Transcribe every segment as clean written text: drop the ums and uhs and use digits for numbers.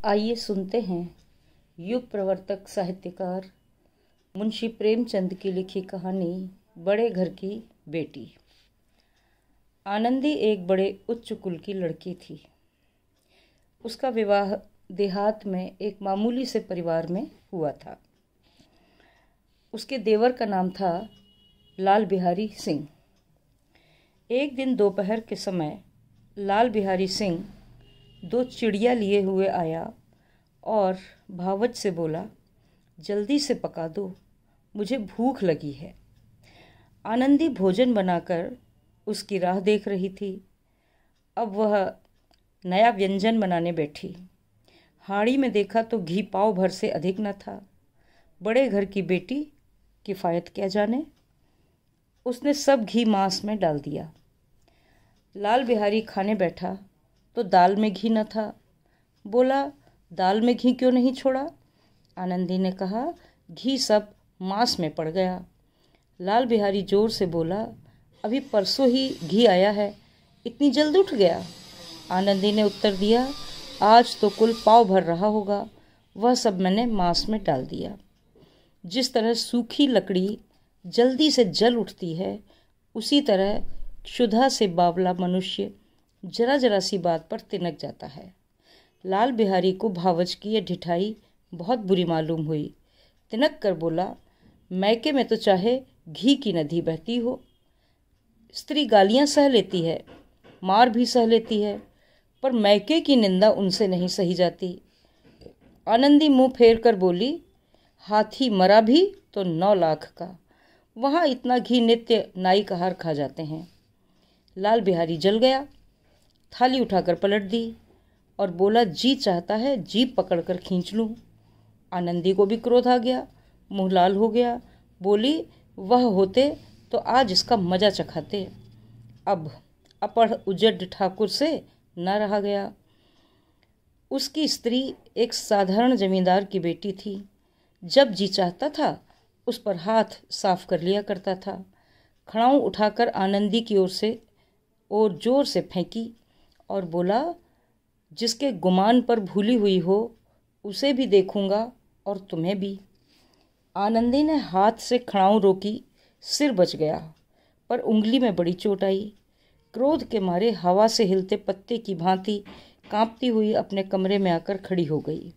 आइए सुनते हैं युग प्रवर्तक साहित्यकार मुंशी प्रेमचंद की लिखी कहानी बड़े घर की बेटी। आनंदी एक बड़े उच्च कुल की लड़की थी। उसका विवाह देहात में एक मामूली से परिवार में हुआ था। उसके देवर का नाम था लाल बिहारी सिंह। एक दिन दोपहर के समय लाल बिहारी सिंह 2 चिड़िया लिए हुए आया और भावच से बोला, जल्दी से पका दो, मुझे भूख लगी है। आनंदी भोजन बनाकर उसकी राह देख रही थी। अब वह नया व्यंजन बनाने बैठी। हाड़ी में देखा तो घी पाव भर से अधिक न था। बड़े घर की बेटी किफ़ायत क्या जाने। उसने सब घी मांस में डाल दिया। लाल बिहारी खाने बैठा तो दाल में घी न था। बोला, दाल में घी क्यों नहीं छोड़ा? आनंदी ने कहा, घी सब मांस में पड़ गया। लाल बिहारी जोर से बोला, अभी परसों ही घी आया है, इतनी जल्द उठ गया? आनंदी ने उत्तर दिया, आज तो कुल पाव भर रहा होगा, वह सब मैंने मांस में डाल दिया। जिस तरह सूखी लकड़ी जल्दी से जल उठती है, उसी तरह क्षुधा से बावला मनुष्य जरा जरा सी बात पर तिनक जाता है। लाल बिहारी को भावच की यह ढिठाई बहुत बुरी मालूम हुई। तिनक कर बोला, मैके में तो चाहे घी की नदी बहती हो, स्त्री गालियां सह लेती है, मार भी सह लेती है, पर मैके की निंदा उनसे नहीं सही जाती। आनंदी मुंह फेर कर बोली, हाथी मरा भी तो 9 लाख का, वहाँ इतना घी नित्य नाई कहार खा जाते हैं। लाल बिहारी जल गया, थाली उठाकर पलट दी और बोला, जी चाहता है जीभ पकड़कर खींच लूं। आनंदी को भी क्रोध आ गया, मुंह लाल हो गया। बोली, वह होते तो आज इसका मजा चखाते। अब अपढ़ उजड़ ठाकुर से न रहा गया। उसकी स्त्री एक साधारण जमींदार की बेटी थी। जब जी चाहता था उस पर हाथ साफ कर लिया करता था। खड़ाऊं उठाकर आनंदी की ओर जोर से फेंकी और बोला, जिसके गुमान पर भूली हुई हो उसे भी देखूंगा और तुम्हें भी। आनंदी ने हाथ से खड़ाऊं रोकी, सिर बच गया, पर उंगली में बड़ी चोट आई। क्रोध के मारे हवा से हिलते पत्ते की भांति कांपती हुई अपने कमरे में आकर खड़ी हो गई।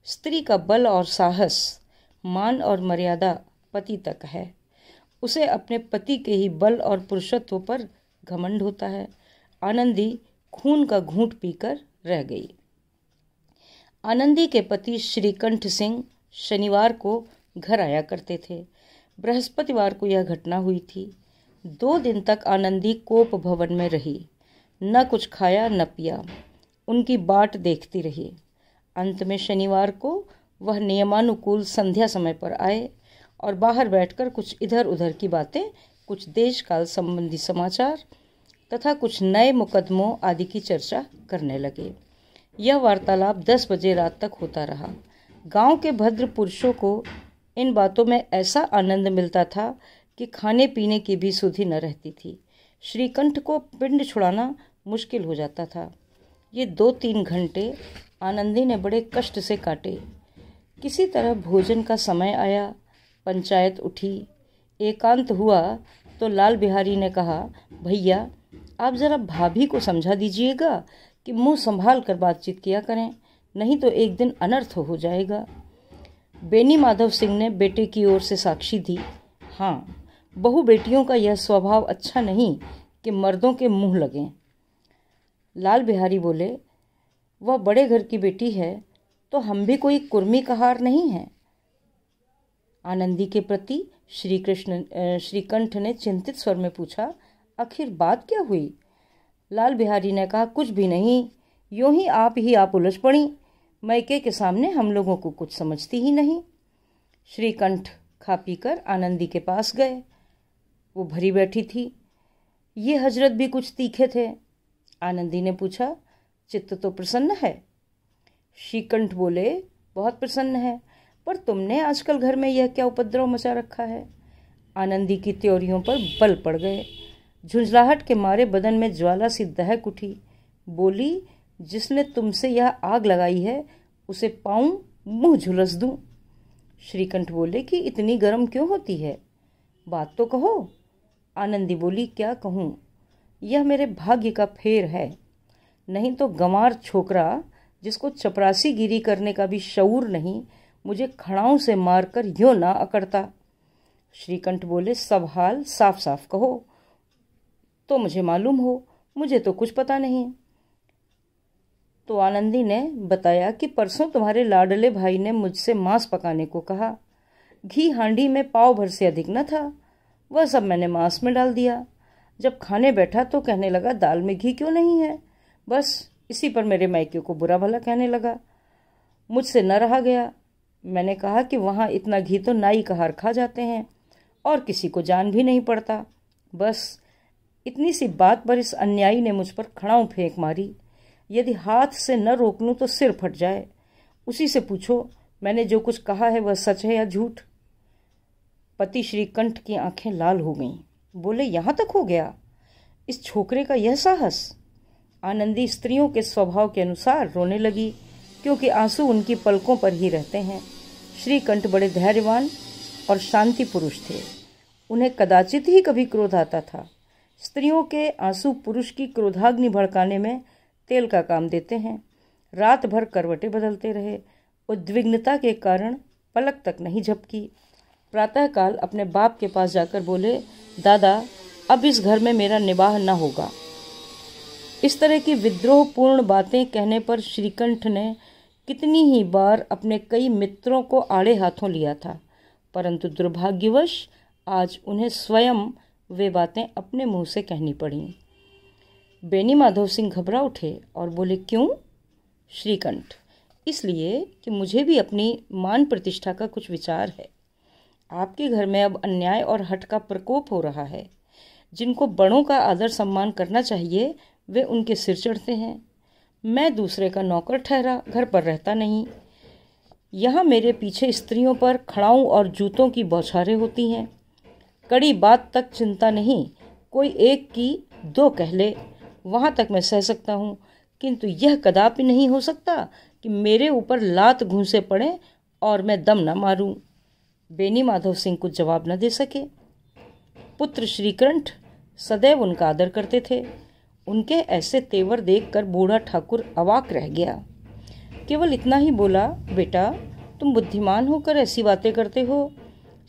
स्त्री का बल और साहस, मान और मर्यादा पति तक है। उसे अपने पति के ही बल और पुरुषत्व पर घमंड होता है। आनंदी खून का घूंट पीकर रह गई। आनंदी के पति श्रीकंठ सिंह शनिवार को घर आया करते थे। बृहस्पतिवार को यह घटना हुई थी। 2 दिन तक आनंदी कोप भवन में रही, न कुछ खाया न पिया, उनकी बाट देखती रही। अंत में शनिवार को वह नियमानुकूल संध्या समय पर आए और बाहर बैठकर कुछ इधर उधर की बातें, कुछ देश काल संबंधी समाचार तथा कुछ नए मुकदमों आदि की चर्चा करने लगे। यह वार्तालाप 10 बजे रात तक होता रहा। गांव के भद्र पुरुषों को इन बातों में ऐसा आनंद मिलता था कि खाने पीने की भी सुधि न रहती थी। श्रीकंठ को पिंड छुड़ाना मुश्किल हो जाता था। ये 2-3 घंटे आनंदी ने बड़े कष्ट से काटे। किसी तरह भोजन का समय आया, पंचायत उठी, एकांत हुआ तो लाल बिहारी ने कहा, भैया आप जरा भाभी को समझा दीजिएगा कि मुंह संभाल कर बातचीत किया करें, नहीं तो एक दिन अनर्थ हो जाएगा। बेनी माधव सिंह ने बेटे की ओर से साक्षी दी, हाँ, बहू बेटियों का यह स्वभाव अच्छा नहीं कि मर्दों के मुंह लगें। लाल बिहारी बोले, वह बड़े घर की बेटी है तो हम भी कोई कुर्मी कहार नहीं हैं। आनंदी के प्रति श्रीकंठ ने चिंतित स्वर में पूछा, आखिर बात क्या हुई? लाल बिहारी ने कहा, कुछ भी नहीं, यूं ही आप उलझ पड़ी, मैके के सामने हम लोगों को कुछ समझती ही नहीं। श्रीकंठ खा पीकर आनंदी के पास गए। वो भरी बैठी थी। ये हजरत भी कुछ तीखे थे। आनंदी ने पूछा, चित्त तो प्रसन्न है? श्रीकंठ बोले, बहुत प्रसन्न है, पर तुमने आजकल घर में यह क्या उपद्रव मचा रखा है? आनंदी की त्योरियों पर बल पड़ गए। झुंझलाहट के मारे बदन में ज्वाला सी दहक उठी। बोली, जिसने तुमसे यह आग लगाई है उसे पाऊं, मुंह झुलस दूं। श्रीकंठ बोले कि इतनी गर्म क्यों होती है, बात तो कहो। आनंदी बोली, क्या कहूँ, यह मेरे भाग्य का फेर है, नहीं तो गंवार छोकरा जिसको चपरासीगिरी करने का भी शऊर नहीं, मुझे खड़ाऊं से मारकर यूं ना अकड़ता। श्रीकंठ बोले, सब हाल साफ साफ कहो तो मुझे मालूम हो, मुझे तो कुछ पता नहीं। तो आनंदी ने बताया कि परसों तुम्हारे लाडले भाई ने मुझसे मांस पकाने को कहा। घी हांडी में पाव भर से अधिक न था, वह सब मैंने मांस में डाल दिया। जब खाने बैठा तो कहने लगा, दाल में घी क्यों नहीं है। बस इसी पर मेरे मायके को बुरा भला कहने लगा। मुझसे न रहा गया। मैंने कहा कि वहाँ इतना घी तो नाई कहार खा जाते हैं और किसी को जान भी नहीं पड़ता। बस इतनी सी बात पर इस अन्यायी ने मुझ पर खड़ाऊं फेंक मारी। यदि हाथ से न रोक लूं तो सिर फट जाए। उसी से पूछो मैंने जो कुछ कहा है वह सच है या झूठ। पति श्रीकंठ की आंखें लाल हो गईं। बोले, यहाँ तक हो गया, इस छोकरे का यह साहस। आनंदी स्त्रियों के स्वभाव के अनुसार रोने लगी, क्योंकि आंसू उनकी पलकों पर ही रहते हैं। श्रीकंठ बड़े धैर्यवान और शांति पुरुष थे। उन्हें कदाचित ही कभी क्रोध आता था। स्त्रियों के आंसू पुरुष की क्रोधाग्नि भड़काने में तेल का काम देते हैं। रात भर करवटें बदलते रहे। उद्विग्नता के कारण पलक तक नहीं झपकी। प्रातःकाल अपने बाप के पास जाकर बोले, दादा, अब इस घर में मेरा निवाह न होगा। इस तरह की विद्रोहपूर्ण बातें कहने पर श्रीकंठ ने कितनी ही बार अपने कई मित्रों को आड़े हाथों लिया था, परंतु दुर्भाग्यवश आज उन्हें स्वयं वे बातें अपने मुंह से कहनी पड़ीं। बेनी माधव सिंह घबरा उठे और बोले, क्यों? श्रीकंठ, इसलिए कि मुझे भी अपनी मान प्रतिष्ठा का कुछ विचार है। आपके घर में अब अन्याय और हठ का प्रकोप हो रहा है। जिनको बड़ों का आदर सम्मान करना चाहिए वे उनके सिर चढ़ते हैं। मैं दूसरे का नौकर ठहरा घर पर रहता नहीं। यहाँ मेरे पीछे स्त्रियों पर खड़ाऊं और जूतों की बौछारें होती हैं। कड़ी बात तक चिंता नहीं, कोई एक की दो कह ले, वहाँ तक मैं सह सकता हूँ, किंतु यह कदापि नहीं हो सकता कि मेरे ऊपर लात घूंसे पड़े और मैं दम न मारूं। बेनी माधव सिंह कुछ जवाब न दे सके। पुत्र श्रीकंठ सदैव उनका आदर करते थे। उनके ऐसे तेवर देखकर बूढ़ा ठाकुर अवाक रह गया। केवल इतना ही बोला, बेटा, तुम बुद्धिमान होकर ऐसी बातें करते हो।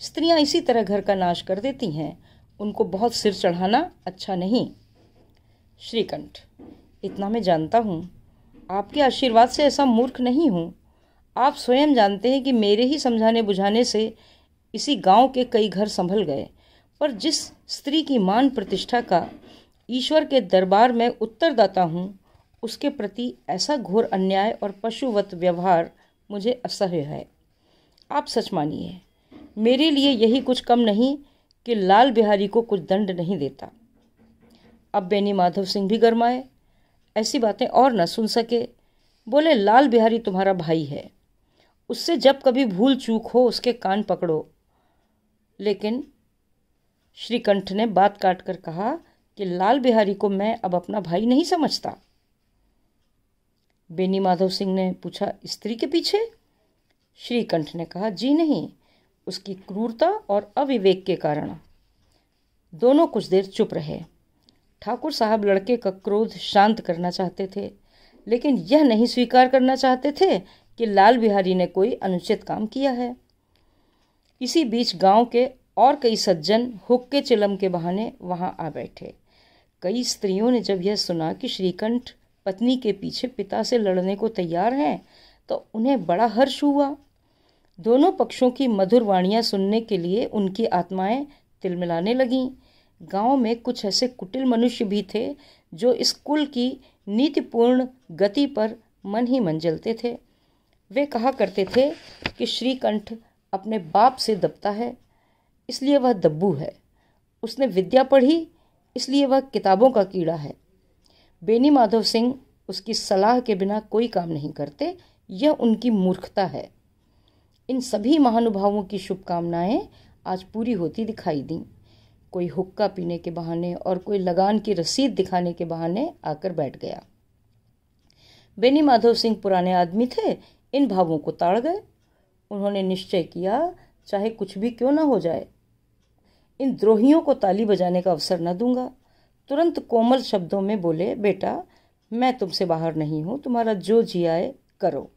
स्त्रियां इसी तरह घर का नाश कर देती हैं। उनको बहुत सिर चढ़ाना अच्छा नहीं। श्रीकंठ, इतना मैं जानता हूँ। आपके आशीर्वाद से ऐसा मूर्ख नहीं हूँ। आप स्वयं जानते हैं कि मेरे ही समझाने बुझाने से इसी गांव के कई घर संभल गए, पर जिस स्त्री की मान प्रतिष्ठा का ईश्वर के दरबार में उत्तरदाता हूँ, उसके प्रति ऐसा घोर अन्याय और पशुवत व्यवहार मुझे असह्य है। आप सच मानिए, मेरे लिए यही कुछ कम नहीं कि लाल बिहारी को कुछ दंड नहीं देता। अब बेनी माधव सिंह भी गरमाए, ऐसी बातें और न सुन सके। बोले, लाल बिहारी तुम्हारा भाई है, उससे जब कभी भूल चूक हो उसके कान पकड़ो। लेकिन श्रीकंठ ने बात काट कर कहा कि लाल बिहारी को मैं अब अपना भाई नहीं समझता। बेनी माधव सिंह ने पूछा, स्त्री के पीछे? श्रीकंठ ने कहा, जी नहीं, उसकी क्रूरता और अविवेक के कारण। दोनों कुछ देर चुप रहे। ठाकुर साहब लड़के का क्रोध शांत करना चाहते थे, लेकिन यह नहीं स्वीकार करना चाहते थे कि लाल बिहारी ने कोई अनुचित काम किया है। इसी बीच गांव के और कई सज्जन हुक्के चिलम के बहाने वहां आ बैठे। कई स्त्रियों ने जब यह सुना कि श्रीकंठ पत्नी के पीछे पिता से लड़ने को तैयार हैं, तो उन्हें बड़ा हर्ष हुआ। दोनों पक्षों की मधुर वाणियां सुनने के लिए उनकी आत्माएं तिलमिलाने लगीं। गांव में कुछ ऐसे कुटिल मनुष्य भी थे जो इस कुल की नीतिपूर्ण गति पर मन ही मन जलते थे। वे कहा करते थे कि श्रीकंठ अपने बाप से दबता है, इसलिए वह दब्बू है। उसने विद्या पढ़ी, इसलिए वह किताबों का कीड़ा है। बेनी माधव सिंह उसकी सलाह के बिना कोई काम नहीं करते, यह उनकी मूर्खता है। इन सभी महानुभावों की शुभकामनाएं आज पूरी होती दिखाई दी। कोई हुक्का पीने के बहाने और कोई लगान की रसीद दिखाने के बहाने आकर बैठ गया। बेनी माधव सिंह पुराने आदमी थे, इन भावों को ताड़ गए। उन्होंने निश्चय किया, चाहे कुछ भी क्यों ना हो जाए, इन द्रोहियों को ताली बजाने का अवसर न दूंगा। तुरंत कोमल शब्दों में बोले, बेटा मैं तुमसे बाहर नहीं हूं, तुम्हारा जो जी आए करो।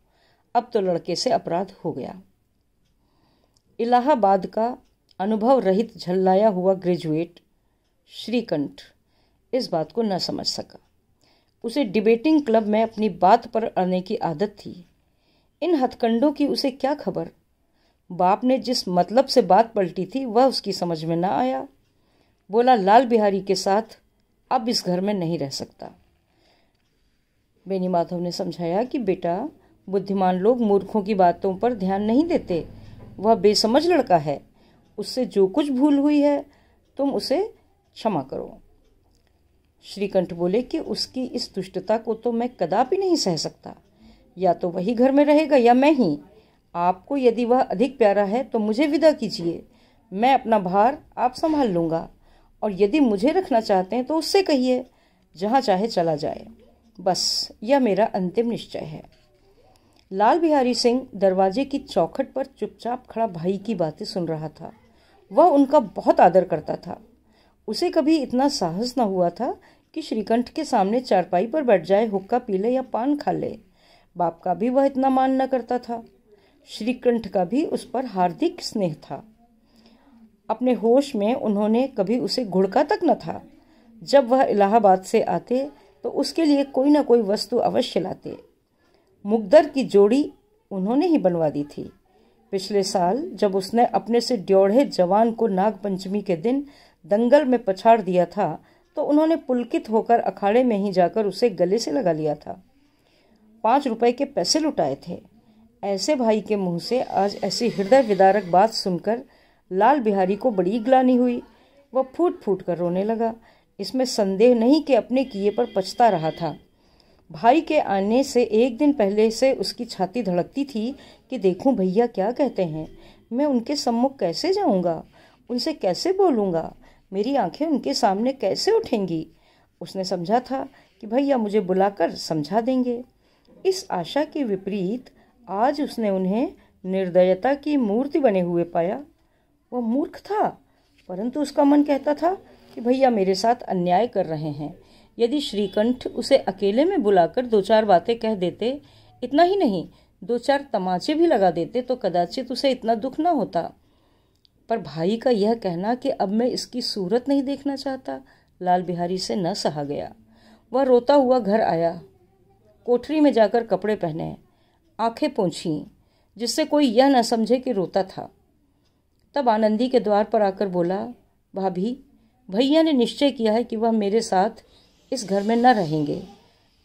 अब तो लड़के से अपराध हो गया। इलाहाबाद का अनुभव रहित झल्लाया हुआ ग्रेजुएट श्रीकंठ इस बात को न समझ सका। उसे डिबेटिंग क्लब में अपनी बात पर अड़ने की आदत थी। इन हथकंडों की उसे क्या खबर। बाप ने जिस मतलब से बात पलटी थी वह उसकी समझ में न आया। बोला, लाल बिहारी के साथ अब इस घर में नहीं रह सकता। बेनी माधव ने समझाया कि बेटा, बुद्धिमान लोग मूर्खों की बातों पर ध्यान नहीं देते। वह बेसमझ लड़का है, उससे जो कुछ भूल हुई है तुम उसे क्षमा करो। श्रीकंठ बोले कि उसकी इस दुष्टता को तो मैं कदापि नहीं सह सकता। या तो वही घर में रहेगा या मैं ही। आपको यदि वह अधिक प्यारा है तो मुझे विदा कीजिए, मैं अपना भार आप संभाल लूँगा। और यदि मुझे रखना चाहते हैं तो उससे कहिए, जहाँ चाहे चला जाए। बस यह मेरा अंतिम निश्चय है। लाल बिहारी सिंह दरवाजे की चौखट पर चुपचाप खड़ा भाई की बातें सुन रहा था। वह उनका बहुत आदर करता था। उसे कभी इतना साहस न हुआ था कि श्रीकंठ के सामने चारपाई पर बैठ जाए, हुक्का पी ले या पान खा ले। बाप का भी वह इतना मान न करता था। श्रीकंठ का भी उस पर हार्दिक स्नेह था। अपने होश में उन्होंने कभी उसे घुड़का तक न था। जब वह इलाहाबाद से आते तो उसके लिए कोई न कोई वस्तु अवश्य लाते। मुकद्दर की जोड़ी उन्होंने ही बनवा दी थी। पिछले साल जब उसने अपने से ड्योढ़े जवान को नाग पंचमी के दिन दंगल में पछाड़ दिया था तो उन्होंने पुलकित होकर अखाड़े में ही जाकर उसे गले से लगा लिया था। 5 रुपए के पैसे लुटाए थे। ऐसे भाई के मुंह से आज ऐसी हृदय विदारक बात सुनकर लाल बिहारी को बड़ी ग्लानि हुई। वह फूट फूट कर रोने लगा। इसमें संदेह नहीं कि अपने किए पर पछता रहा था। भाई के आने से एक दिन पहले से उसकी छाती धड़कती थी कि देखूं भैया क्या कहते हैं, मैं उनके सम्मुख कैसे जाऊंगा, उनसे कैसे बोलूंगा, मेरी आंखें उनके सामने कैसे उठेंगी। उसने समझा था कि भैया मुझे बुलाकर समझा देंगे। इस आशा के विपरीत आज उसने उन्हें निर्दयता की मूर्ति बने हुए पाया। वह मूर्ख था, परंतु उसका मन कहता था कि भैया मेरे साथ अन्याय कर रहे हैं। यदि श्रीकंठ उसे अकेले में बुलाकर 2-4 बातें कह देते, इतना ही नहीं 2-4 तमाचे भी लगा देते तो कदाचित उसे इतना दुख न होता। पर भाई का यह कहना कि अब मैं इसकी सूरत नहीं देखना चाहता, लाल बिहारी से न सहा गया। वह रोता हुआ घर आया। कोठरी में जाकर कपड़े पहने, आंखें पोंछी, जिससे कोई यह न समझे कि रोता था। तब आनंदी के द्वार पर आकर बोला, भाभी, भैया ने निश्चय किया है कि वह मेरे साथ इस घर में न रहेंगे।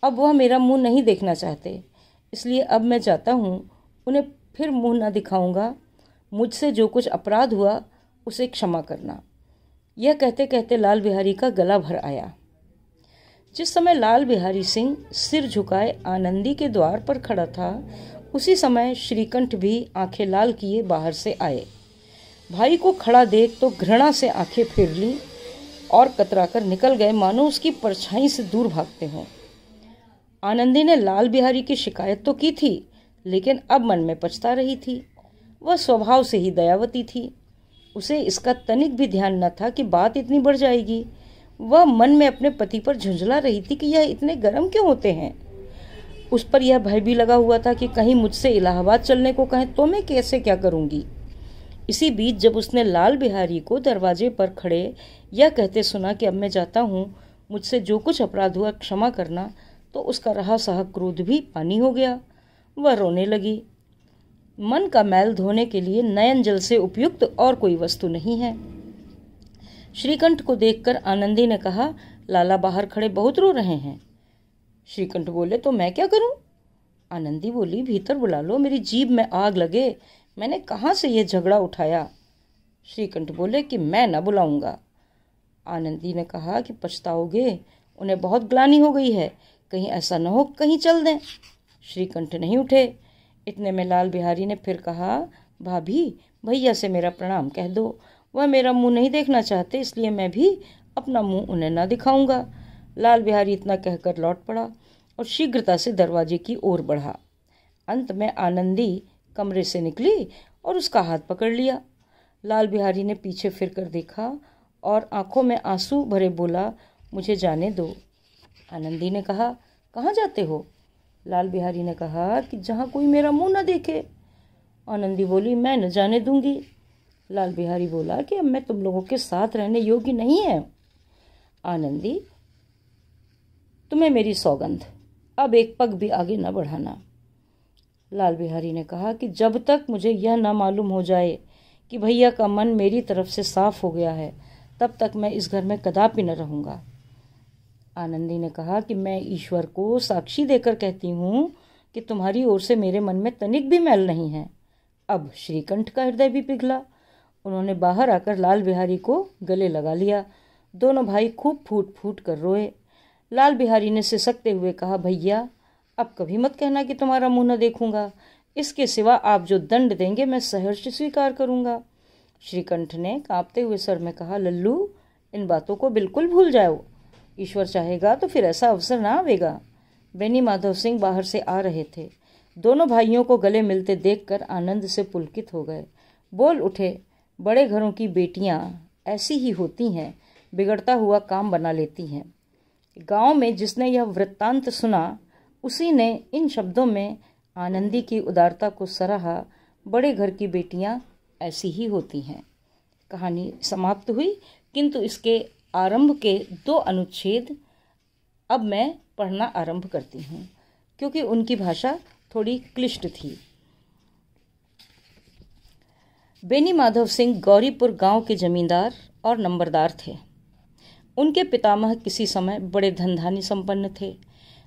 अब वह मेरा मुंह नहीं देखना चाहते, इसलिए अब मैं जाता हूँ, उन्हें फिर मुंह न दिखाऊंगा। मुझसे जो कुछ अपराध हुआ उसे क्षमा करना। यह कहते कहते लाल बिहारी का गला भर आया। जिस समय लाल बिहारी सिंह सिर झुकाए आनंदी के द्वार पर खड़ा था, उसी समय श्रीकंठ भी आंखें लाल किए बाहर से आए। भाई को खड़ा देख तो घृणा से आंखें फेर ली और कतराकर निकल गए, मानो उसकी परछाई से दूर भागते हों। आनंदी ने लाल बिहारी की शिकायत तो की थी, लेकिन अब मन में पछता रही थी। वह स्वभाव से ही दयावती थी। उसे इसका तनिक भी ध्यान न था कि बात इतनी बढ़ जाएगी। वह मन में अपने पति पर झुंझला रही थी कि यह इतने गर्म क्यों होते हैं। उस पर यह भय भी लगा हुआ था कि कहीं मुझसे इलाहाबाद चलने को कहें तो मैं कैसे क्या करूंगी। इसी बीच जब उसने लाल बिहारी को दरवाजे पर खड़े यह कहते सुना कि अब मैं जाता हूँ, मुझसे जो कुछ अपराध हुआ क्षमा करना, तो उसका रहा सहा क्रोध भी पानी हो गया। वह रोने लगी। मन का मैल धोने के लिए नयन जल से उपयुक्त और कोई वस्तु नहीं है। श्रीकंठ को देखकर आनंदी ने कहा, लाला बाहर खड़े बहुत रो रहे हैं। श्रीकंठ बोले, तो मैं क्या करूं? आनंदी बोली, भीतर बुला लो, मेरी जीभ में आग लगे, मैंने कहाँ से यह झगड़ा उठाया। श्रीकंठ बोले कि मैं न बुलाऊंगा। आनंदी ने कहा कि पछताओगे, उन्हें बहुत ग्लानि हो गई है, कहीं ऐसा न हो कहीं चल दें। श्रीकंठ नहीं उठे। इतने में लाल बिहारी ने फिर कहा, भाभी, भैया से मेरा प्रणाम कह दो, वह मेरा मुंह नहीं देखना चाहते, इसलिए मैं भी अपना मुंह उन्हें न दिखाऊंगा। लाल बिहारी इतना कहकर लौट पड़ा और शीघ्रता से दरवाजे की ओर बढ़ा। अंत में आनंदी कमरे से निकली और उसका हाथ पकड़ लिया। लाल बिहारी ने पीछे फिरकर देखा और आंखों में आंसू भरे बोला, मुझे जाने दो। आनंदी ने कहा, कहाँ जाते हो? लाल बिहारी ने कहा कि जहाँ कोई मेरा मुंह न देखे। आनंदी बोली, मैं न जाने दूंगी। लाल बिहारी बोला कि अब मैं तुम लोगों के साथ रहने योग्य नहीं है। आनंदी, तुम्हें मेरी सौगंध, अब एक पग भी आगे न बढ़ाना। लाल बिहारी ने कहा कि जब तक मुझे यह न मालूम हो जाए कि भैया का मन मेरी तरफ से साफ हो गया है, तब तक मैं इस घर में कदापि न रहूंगा। आनंदी ने कहा कि मैं ईश्वर को साक्षी देकर कहती हूँ कि तुम्हारी ओर से मेरे मन में तनिक भी मैल नहीं है। अब श्रीकंठ का हृदय भी पिघला। उन्होंने बाहर आकर लाल बिहारी को गले लगा लिया। दोनों भाई खूब फूट फूट कर रोए। लाल बिहारी ने सिसकते हुए कहा, भैया अब कभी मत कहना कि तुम्हारा मुंह न देखूंगा। इसके सिवा आप जो दंड देंगे मैं सहर्ष स्वीकार करूंगा। श्रीकंठ ने कांपते हुए स्वर में कहा, लल्लू, इन बातों को बिल्कुल भूल जाओ। ईश्वर चाहेगा तो फिर ऐसा अवसर ना आवेगा। बेनी माधव सिंह बाहर से आ रहे थे। दोनों भाइयों को गले मिलते देखकर आनंद से पुलकित हो गए। बोल उठे, बड़े घरों की बेटियां ऐसी ही होती हैं, बिगड़ता हुआ काम बना लेती हैं। गांव में जिसने यह वृत्तांत सुना, उसी ने इन शब्दों में आनंदी की उदारता को सराहा। बड़े घर की बेटियां ऐसी ही होती हैं। कहानी समाप्त हुई, किंतु इसके आरंभ के 2 अनुच्छेद अब मैं पढ़ना आरंभ करती हूँ, क्योंकि उनकी भाषा थोड़ी क्लिष्ट थी। बेनी माधव सिंह गौरीपुर गांव के जमींदार और नंबरदार थे। उनके पितामह किसी समय बड़े धनधानी संपन्न थे।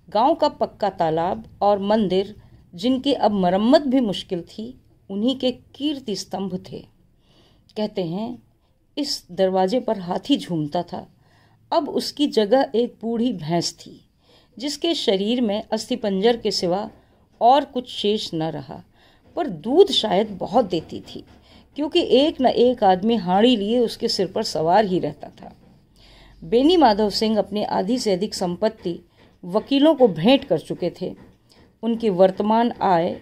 गांव का पक्का तालाब और मंदिर, जिनकी अब मरम्मत भी मुश्किल थी, उन्हीं के कीर्ति स्तंभ थे। कहते हैं इस दरवाजे पर हाथी झूमता था। अब उसकी जगह एक बूढ़ी भैंस थी, जिसके शरीर में अस्थिपंजर के सिवा और कुछ शेष न रहा, पर दूध शायद बहुत देती थी, क्योंकि एक न एक आदमी हाड़ी लिए उसके सिर पर सवार ही रहता था। बेनी माधव सिंह अपनी आधी से अधिक संपत्ति वकीलों को भेंट कर चुके थे। उनकी वर्तमान आय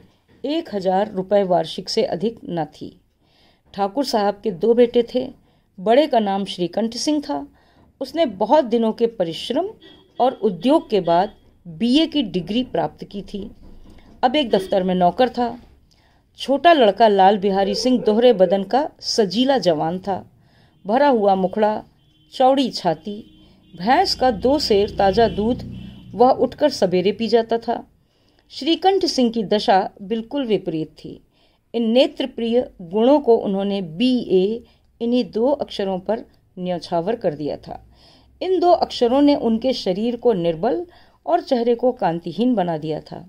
1000 रुपये वार्षिक से अधिक न थी। ठाकुर साहब के 2 बेटे थे। बड़े का नाम श्रीकंठ सिंह था। उसने बहुत दिनों के परिश्रम और उद्योग के बाद BA की डिग्री प्राप्त की थी। अब एक दफ्तर में नौकर था। छोटा लड़का लाल बिहारी सिंह दोहरे बदन का सजीला जवान था। भरा हुआ मुखड़ा, चौड़ी छाती, भैंस का 2 सेर ताज़ा दूध वह उठकर सवेरे पी जाता था। श्रीकंठ सिंह की दशा बिल्कुल विपरीत थी। इन नेत्र प्रिय गुणों को उन्होंने BA इन्हीं 2 अक्षरों पर न्यौछावर कर दिया था। इन 2 अक्षरों ने उनके शरीर को निर्बल और चेहरे को कांतिहीन बना दिया था।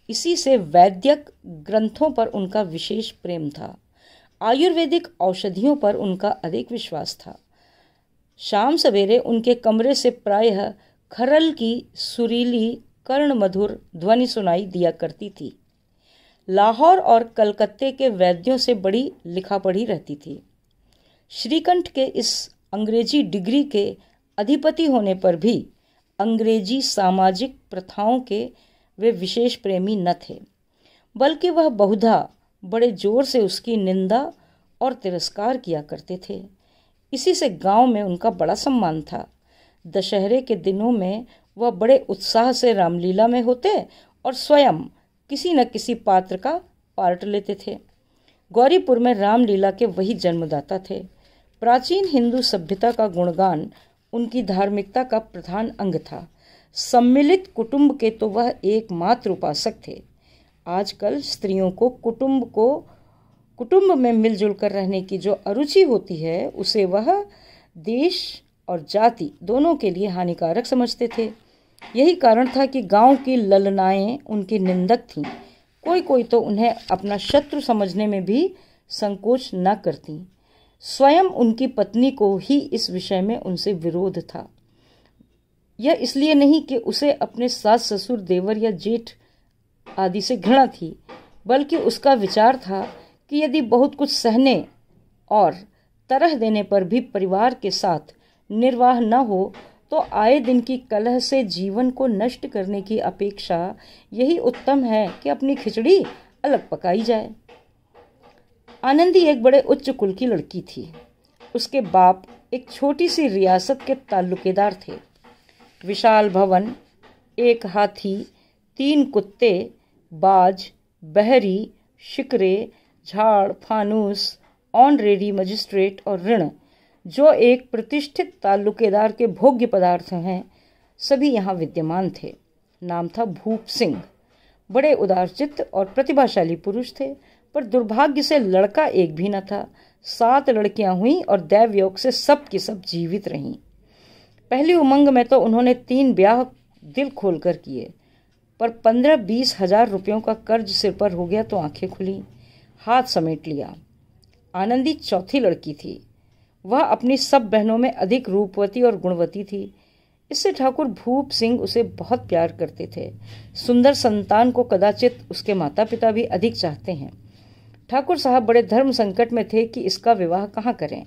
इसी से वैद्यक ग्रंथों पर उनका विशेष प्रेम था। आयुर्वेदिक औषधियों पर उनका अधिक विश्वास था। शाम सवेरे उनके कमरे से प्रायः खरल की सुरीली कर्ण मधुर ध्वनि सुनाई दिया करती थी। लाहौर और कलकत्ते के वैद्यों से बड़ी लिखा पढ़ी रहती थी। श्रीकंठ के इस अंग्रेजी डिग्री के अधिपति होने पर भी अंग्रेजी सामाजिक प्रथाओं के वे विशेष प्रेमी न थे, बल्कि वह बहुधा बड़े जोर से उसकी निंदा और तिरस्कार किया करते थे। इसी से गांव में उनका बड़ा सम्मान था। दशहरे के दिनों में वह बड़े उत्साह से रामलीला में होते और स्वयं किसी न किसी पात्र का पार्ट लेते थे। गौरीपुर में रामलीला के वही जन्मदाता थे। प्राचीन हिंदू सभ्यता का गुणगान उनकी धार्मिकता का प्रधान अंग था। सम्मिलित कुटुंब के तो वह एकमात्र उपासक थे। आजकल स्त्रियों को कुटुंब में मिलजुल कर रहने की जो अरुचि होती है, उसे वह देश और जाति दोनों के लिए हानिकारक समझते थे। यही कारण था कि गांव की ललनाएं उनकी निंदक थीं। कोई कोई तो उन्हें अपना शत्रु समझने में भी संकोच न करती। स्वयं उनकी पत्नी को ही इस विषय में उनसे विरोध था। यह इसलिए नहीं कि उसे अपने सास ससुर देवर या जेठ आदि से घृणा थी, बल्कि उसका विचार था कि यदि बहुत कुछ सहने और तरह देने पर भी परिवार के साथ निर्वाह न हो, तो आए दिन की कलह से जीवन को नष्ट करने की अपेक्षा यही उत्तम है कि अपनी खिचड़ी अलग पकाई जाए। आनंदी एक बड़े उच्च कुल की लड़की थी। उसके बाप एक छोटी सी रियासत के ताल्लुकेदार थे। विशाल भवन, एक हाथी, 3 कुत्ते, बाज, बहरी, शिकरे, झाड़, फानूस, ऑनरेरी मजिस्ट्रेट और ऋण, जो एक प्रतिष्ठित ताल्लुकेदार के भोग्य पदार्थ हैं, सभी यहाँ विद्यमान थे। नाम था भूप सिंह। बड़े उदारचित्त और प्रतिभाशाली पुरुष थे, पर दुर्भाग्य से लड़का एक भी न था। 7 लड़कियां हुईं और दैवयोग से सब की सब जीवित रहीं। पहली उमंग में तो उन्होंने 3 ब्याह दिल खोलकर किए, पर 15-20 हजार रुपयों का कर्ज सिर पर हो गया तो आंखें खुली, हाथ समेट लिया। आनंदी चौथी लड़की थी। वह अपनी सब बहनों में अधिक रूपवती और गुणवती थी। इससे ठाकुर भूप सिंह उसे बहुत प्यार करते थे। सुंदर संतान को कदाचित उसके माता पिता भी अधिक चाहते हैं। ठाकुर साहब बड़े धर्म संकट में थे कि इसका विवाह कहाँ करें।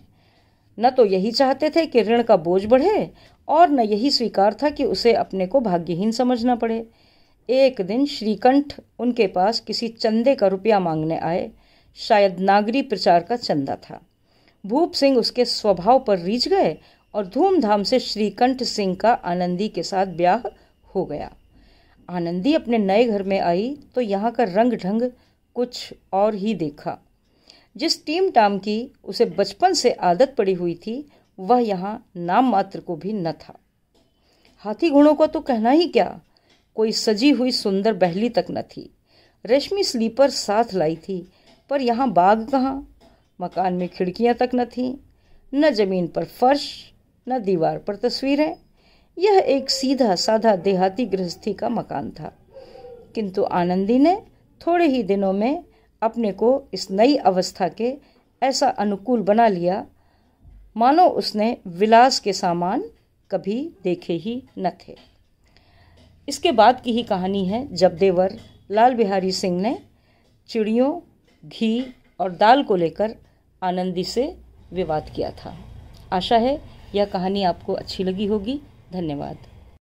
न तो यही चाहते थे कि ऋण का बोझ बढ़े, और न यही स्वीकार था कि उसे अपने को भाग्यहीन समझना पड़े। एक दिन श्रीकंठ उनके पास किसी चंदे का रुपया मांगने आए। शायद नागरी प्रचार का चंदा था। भूप सिंह उसके स्वभाव पर रीझ गए और धूमधाम से श्रीकंठ सिंह का आनंदी के साथ ब्याह हो गया। आनंदी अपने नए घर में आई तो यहाँ का रंग ढंग कुछ और ही देखा। जिस टीम टाम की उसे बचपन से आदत पड़ी हुई थी, वह यहाँ नाम मात्र को भी न था। हाथी घोड़ों को तो कहना ही क्या, कोई सजी हुई सुंदर बहली तक न थी। रेशमी स्लीपर साथ लाई थी, पर यहाँ बाग कहाँ। मकान में खिड़कियां तक न थीं, न जमीन पर फर्श, न दीवार पर तस्वीरें। यह एक सीधा साधा देहाती गृहस्थी का मकान था। किंतु आनंदी ने थोड़े ही दिनों में अपने को इस नई अवस्था के ऐसा अनुकूल बना लिया, मानो उसने विलास के सामान कभी देखे ही न थे। इसके बाद की ही कहानी है, जब देवर लाल बिहारी सिंह ने चिड़ियों, घी और दाल को लेकर आनंदी से विवाद किया था। आशा है यह कहानी आपको अच्छी लगी होगी। धन्यवाद।